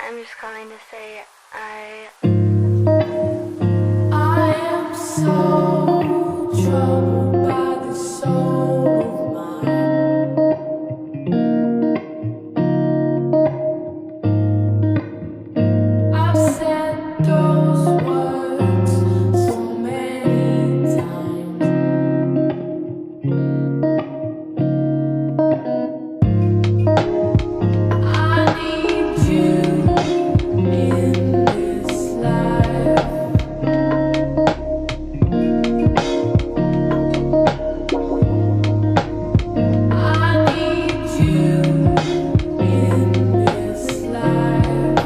I'm just calling to say I am so troubled by the soul of mine. I've said those words so many times. I need you in this life. I need you in this life.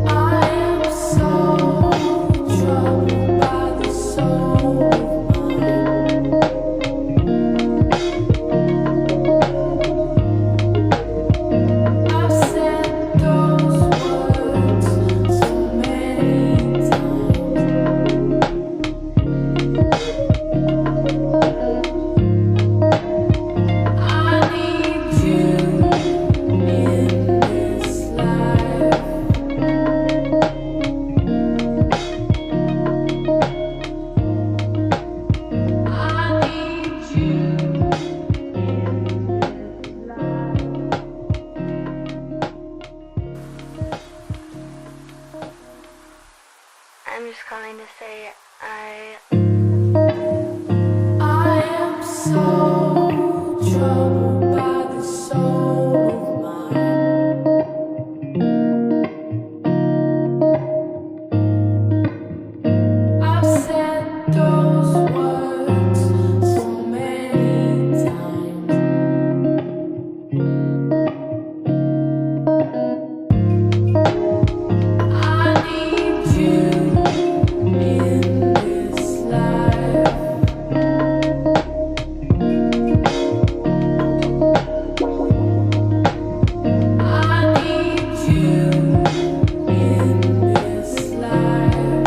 I am so troubled by the soul of mine. I've said those words so many times. I need you in this life. I need you in this life. I'm just calling to say I am so troubled by the soul of mine. I've said those words so many times. I need you in this life. I need you in this life.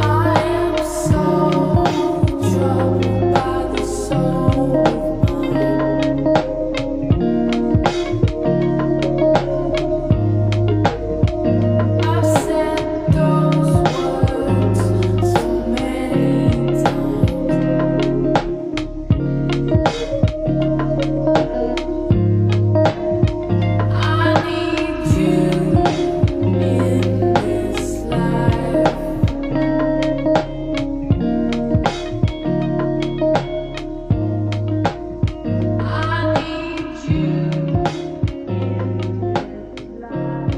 I am so troubled by the soul of mine. I've said those words so many times. I need you in this life. I need you in this life.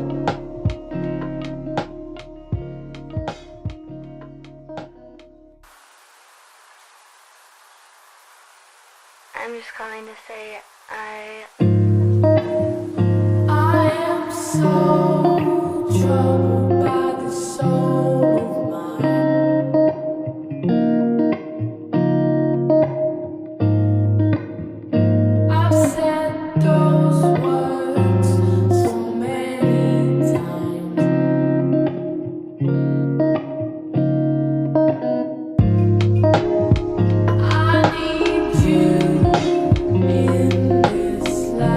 I'm just calling to say I am so troubled by the soul of mine. I've said those words so many times. I need you in this life.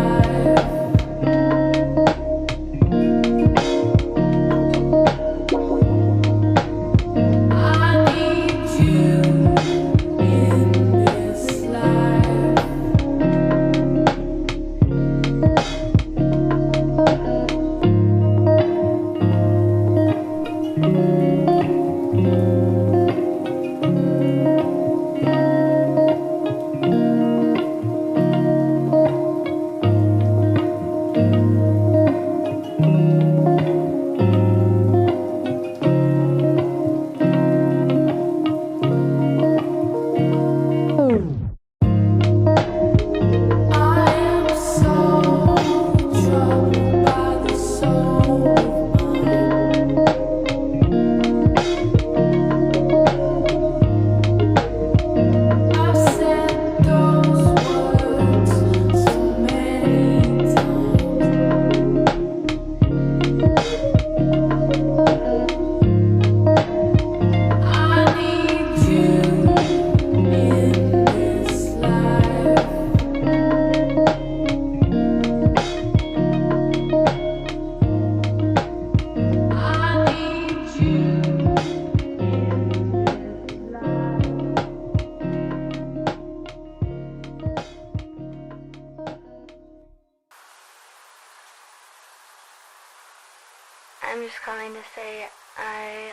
just calling to say I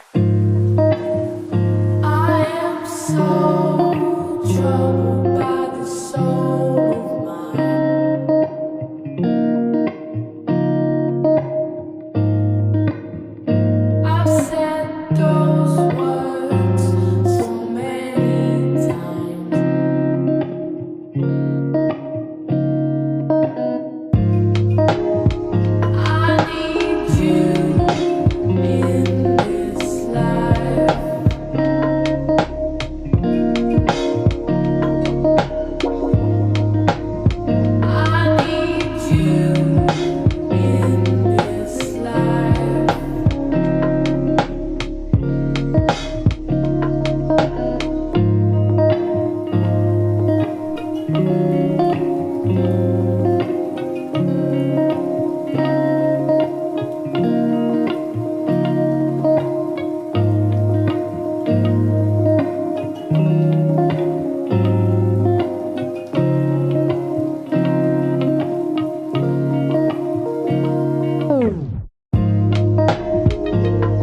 am so troubled by the soul of mine. I've said those words so many times. I need you in this life. I need you in this life.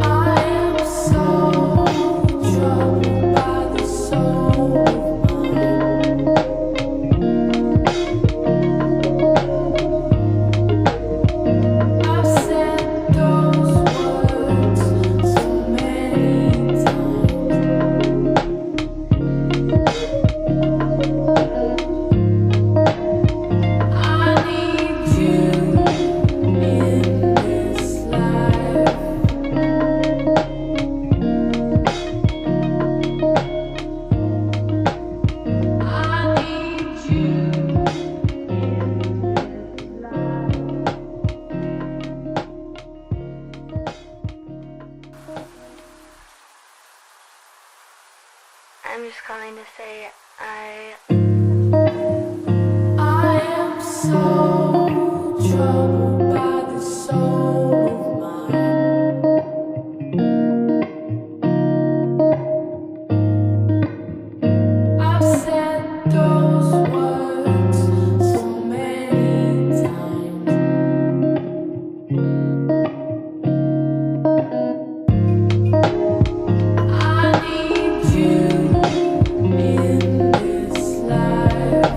I am so troubled by the soul of mine. I've said those words so many times. I need you in this life. I need you in this life. I'm just calling to say I am so troubled by the soul of mine. I've said those words so many times. I need you in this life.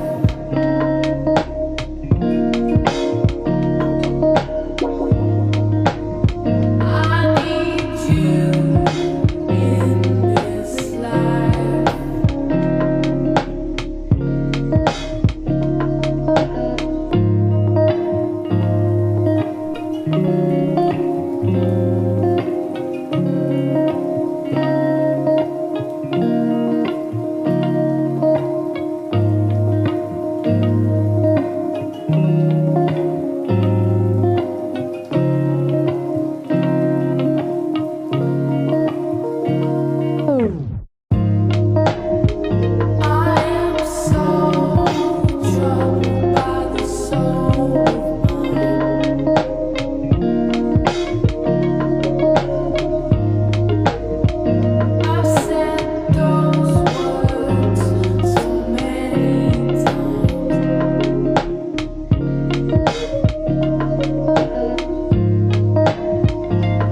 I need you in this life. I am so troubled by the soul of mine. I've said those words so many times.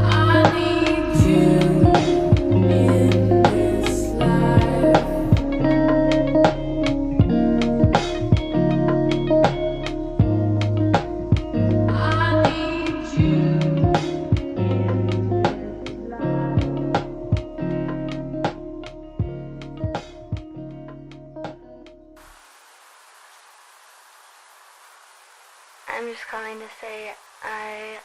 I need you in this life. I need you in this life. I'm just calling to say I